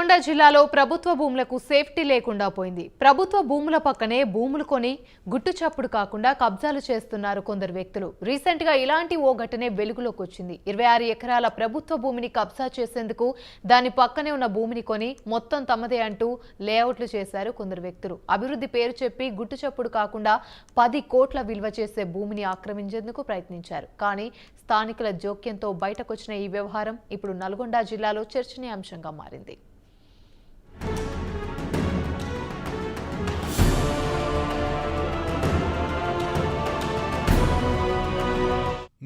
నల్గొండ జిల్లాలో ప్రభుత్వ భూములకు సేఫ్టీ లేకుండా పోయింది. ప్రభుత్వ భూముల పక్కనే భూములు కొని గుట్టు చప్పుడు కాకుండా కబ్జాలు చేస్తున్నారు కొందరు వ్యక్తులు. రీసెంట్ గా ఇలాంటి ఓ ఘటనే వెలుగులోకి వచ్చింది. 26 ఎకరాల ప్రభుత్వ భూమిని కబ్జా చేసేందుకు దాని పక్కనే ఉన్న భూమిని కొని మొత్తం తమదే అంటూ లేఅవుట్లు చేశారు కొందరు వ్యక్తులు. అభివృద్ధి పేరు చెప్పి గుట్టు చప్పుడు కాకుండా 10 కోట్ల విలువ చేసే భూమిని ఆక్రమించేందుకు ప్రయత్నించారు. కానీ స్థానికుల జోక్యంతో బయటకొచ్చిన ఈ వ్యవహారం ఇప్పుడు నల్గొండ జిల్లాలో చర్చనీయాంశంగా మారింది.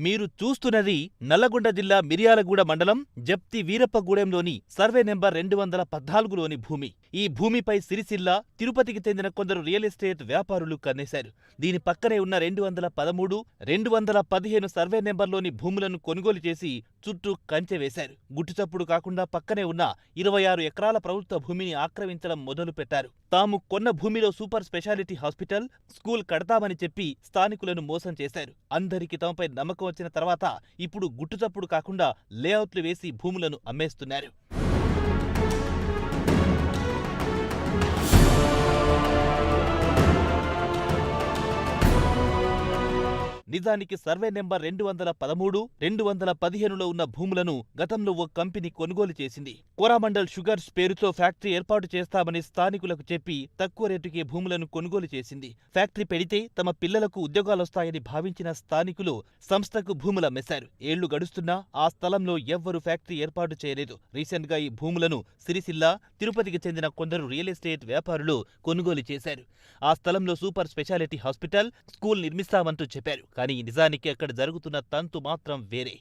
మీరు చూస్తున్నది నల్లగొండ జిల్లా మిర్యాలగూడ మండలం జప్తి వీరప్పగూడెంలోని సర్వే నెంబర్ 214లోని భూమి. ఈ భూమిపై సిరిసిల్ల, తిరుపతికి చెందిన కొందరు రియల్ ఎస్టేట్ వ్యాపారులు కన్నేశారు. దీని పక్కనే ఉన్న 213, 215 సర్వే నెంబర్లోని భూములను కొనుగోలు చేసి చుట్టూ కంచె వేశారు. గుట్టుచప్పుడు కాకుండా పక్కనే ఉన్న 26 ఎకరాల ప్రభుత్వ భూమిని ఆక్రమించడం మొదలు పెట్టారు. తాము కొన్న భూమిలో సూపర్ స్పెషాలిటీ హాస్పిటల్, స్కూల్ కడతామని చెప్పి స్థానికులను మోసం చేశారు. అందరికీ తమపై నమ్మకం వచ్చిన తర్వాత ఇప్పుడు గుట్టుచప్పుడు కాకుండా లేఅవుట్లు వేసి భూములను అమ్మేస్తున్నారు. నిజానికి సర్వే నెంబర్ 213, 215లో ఉన్న భూములను గతంలో ఓ కంపెనీ కొనుగోలు చేసింది. కోరామండల్ షుగర్స్ పేరుతో ఫ్యాక్టరీ ఏర్పాటు చేస్తామని స్థానికులకు చెప్పి తక్కువ రేటుకే భూములను కొనుగోలు చేసింది. ఫ్యాక్టరీ పెడితే తమ పిల్లలకు ఉద్యోగాలొస్తాయని భావించిన స్థానికులు సంస్థకు భూములు అమ్మేశారు. ఏళ్లు గడుస్తున్నా ఆ స్థలంలో ఎవ్వరూ ఫ్యాక్టరీ ఏర్పాటు చేయలేదు. రీసెంట్ గా ఈ భూములను సిరిసిల్ల, తిరుపతికి చెందిన కొందరు రియల్ ఎస్టేట్ వ్యాపారులు కొనుగోలు చేశారు. ఆ స్థలంలో సూపర్ స్పెషాలిటీ హాస్పిటల్, స్కూల్ నిర్మిస్తామంటూ చెప్పారు. కానీ నిజానికి అక్కడ జరుగుతున్న తంతు మాత్రం వేరే.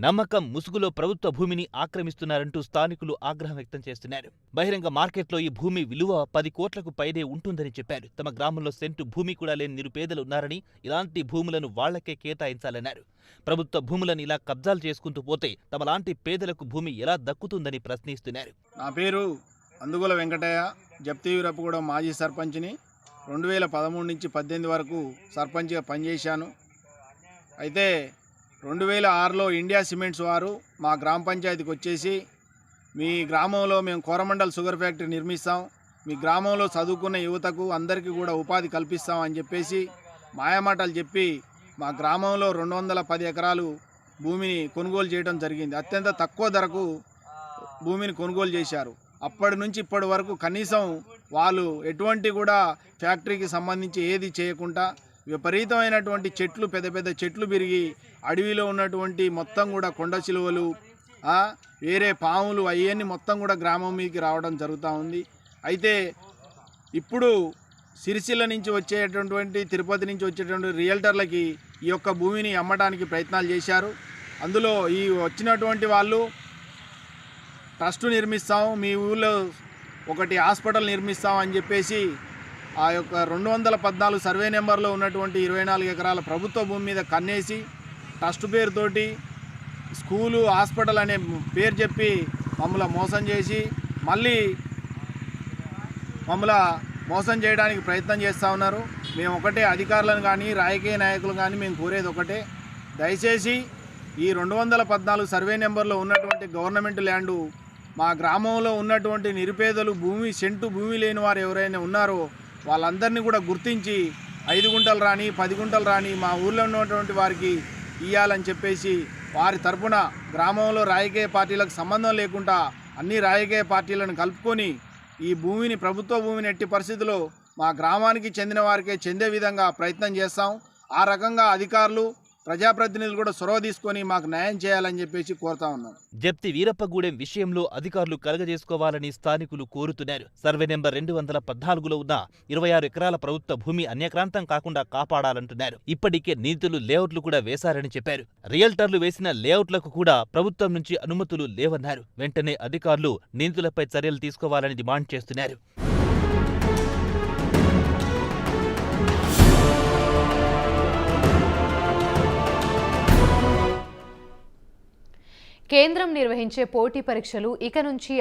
నమ్మకం ముసుగులో ప్రభుత్వ భూమిని ఆక్రమిస్తున్నారంటూ స్థానికులు ఆగ్రహం వ్యక్తం చేస్తున్నారు. బహిరంగ మార్కెట్లో ఈ భూమి విలువ 10 కోట్లకు పైనే ఉంటుందని చెప్పారు. తమ గ్రామంలో సెంటు భూమి కూడా లేని నిరుపేదలు ఉన్నారని, ఇలాంటి భూములను వాళ్లకే కేటాయించాలన్నారు. ప్రభుత్వ భూములను ఇలా కబ్జాలు చేసుకుంటూ పోతే తమలాంటి పేదలకు భూమి ఎలా దక్కుతుందని ప్రశ్నిస్తున్నారు. నా పేరు అందుగోల వెంకటయ్య, జప్తి వీరప్పగూడెం మాజీ సర్పంచ్ని. 2013 నుంచి 18 వరకు సర్పంచ్గా పనిచేశాను. అయితే 2006లో ఇండియా సిమెంట్స్ వారు మా గ్రామ పంచాయతీకి వచ్చేసి, మీ గ్రామంలో మేము కోరమండల్ షుగర్ ఫ్యాక్టరీ నిర్మిస్తాం, మీ గ్రామంలో చదువుకున్న యువతకు అందరికీ కూడా ఉపాధి కల్పిస్తాం అని చెప్పేసి మాయమాటలు చెప్పి మా గ్రామంలో 210 ఎకరాలు భూమిని కొనుగోలు చేయడం జరిగింది. అత్యంత తక్కువ ధరకు భూమిని కొనుగోలు చేశారు. అప్పటి నుంచి ఇప్పటి వరకు కనీసం వాళ్ళు ఎటువంటి కూడా ఫ్యాక్టరీకి సంబంధించి ఏది చేయకుండా విపరీతమైనటువంటి చెట్లు, పెద్ద పెద్ద చెట్లు పెరిగి అడవిలో ఉన్నటువంటి మొత్తం కూడా కొండ చిలువలు, వేరే పాములు అవన్నీ మొత్తం కూడా గ్రామం మీదకి రావడం జరుగుతూ ఉంది. అయితే ఇప్పుడు సిరిసిల్ల నుంచి వచ్చేటటువంటి, తిరుపతి నుంచి వచ్చేటువంటి రియల్టర్లకి ఈ యొక్క భూమిని అమ్మడానికి ప్రయత్నాలు చేశారు. అందులో ఈ వచ్చినటువంటి వాళ్ళు ట్రస్ట్ నిర్మిస్తాం, మీ ఊళ్ళో ఒకటి హాస్పిటల్ నిర్మిస్తాం అని చెప్పేసి ఆ యొక్క 214 సర్వే నెంబర్లో ఉన్నటువంటి 24 ఎకరాల ప్రభుత్వ భూమి మీద కన్నేసి ట్రస్ట్ పేరుతోటి స్కూలు, హాస్పిటల్ అనే పేరు చెప్పి మమ్మల్ని మోసం చేసి మళ్ళీ మోసం చేయడానికి ప్రయత్నం చేస్తూ ఉన్నారు. మేము ఒకటే అధికారులను కానీ రాజకీయ నాయకులు కానీ మేము కోరేది ఒకటే, దయచేసి ఈ 214 సర్వే నెంబర్లో ఉన్నటువంటి గవర్నమెంట్ ల్యాండు మా గ్రామంలో ఉన్నటువంటి నిరుపేదలు, సెంటు భూమి లేని వారు ఎవరైనా ఉన్నారో వాళ్ళందరినీ కూడా గుర్తించి 5 గుంటలు రాని 10 గుంటలు రాని మా ఊళ్ళో ఉన్నటువంటి వారికి ఇవ్వాలని చెప్పేసి వారి తరపున గ్రామంలో రాజకీయ పార్టీలకు సంబంధం లేకుండా అన్ని రాజకీయ పార్టీలను కలుపుకొని ఈ భూమిని, ప్రభుత్వ భూమిని ఎట్టి పరిస్థితుల్లో మా గ్రామానికి చెందిన వారికే చెందే విధంగా ప్రయత్నం చేస్తాం. ఆ రకంగా అధికారులు, ప్రజాప్రతినిధులు కూడా చొరవ తీసుకొని మాకు న్యాయం చేయాలని చెప్పేసి కోరుతా ఉన్నాం. జప్తి వీరప్పగూడెం విషయంలో అధికారులు కలగజేసుకోవాలని స్థానికులు కోరుతున్నారు. సర్వే నెంబర్ 214లో ఉన్న 26 ఎకరాల ప్రభుత్వ భూమి అన్యక్రాంతం కాకుండా కాపాడాలంటున్నారు. ఇప్పటికే నిధులు, లేఅవుట్లు కూడా వేశారని చెప్పారు. రియల్టర్లు వేసిన లేఅవుట్లకు కూడా ప్రభుత్వం నుంచి అనుమతులు లేవన్నారు. వెంటనే అధికారులు నిధులపై చర్యలు తీసుకోవాలని డిమాండ్ చేస్తున్నారు. కేంద్రం నిర్వహించే పోటీ పరీక్షలు ఇక నుంచి